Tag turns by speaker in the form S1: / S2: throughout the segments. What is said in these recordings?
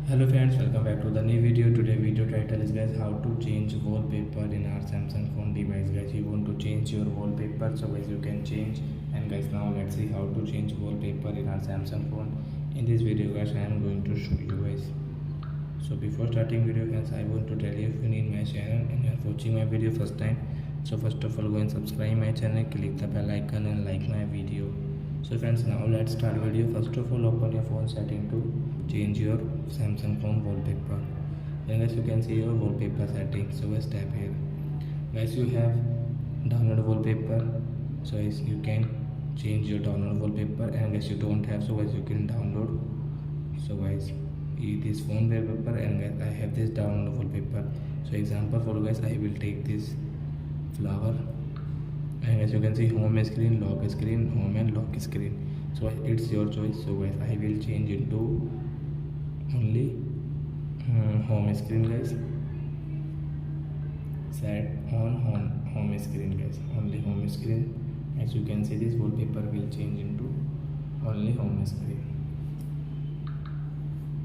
S1: Hello friends, welcome back to the new video. Today video title is guys how to change wallpaper in our Samsung phone device. Guys, you want to change your wallpaper, so guys you can change. And guys, now let's see how to change wallpaper in our Samsung phone. In this video guys, I am going to show you guys. So before starting video guys, I want to tell you, if you need my channel and you are watching my video first time, so first of all go and subscribe my channel, click the bell icon and like my video. So friends, now let's start video. First of all, open your phone setting to change your Samsung phone wallpaper. Then guys, you can see your wallpaper settings. So guys, tap here. Guys, you have download wallpaper. So guys, you can change your download wallpaper. And guys, you don't have, so guys you can download. So guys, it is phone wallpaper, and guys I have this download wallpaper. So example for guys, I will take this flower. And as you can see, home screen, lock screen, home and lock screen. So it's your choice. So guys, I will change into only home screen guys. Set on home screen guys, only home screen. As you can see, this wallpaper will change into only home screen.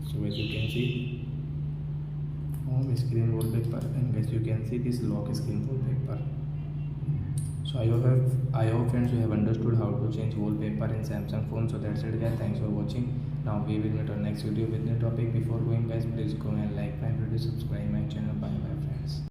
S1: So as you can see, home screen wallpaper, and as you can see, this lock screen wallpaper. So I hope friends you have understood how to change wallpaper in Samsung phone. So that's it guys, thanks for watching. Now we will meet on next video with new topic. Before going guys, please go and like my video, subscribe my channel. Bye bye friends.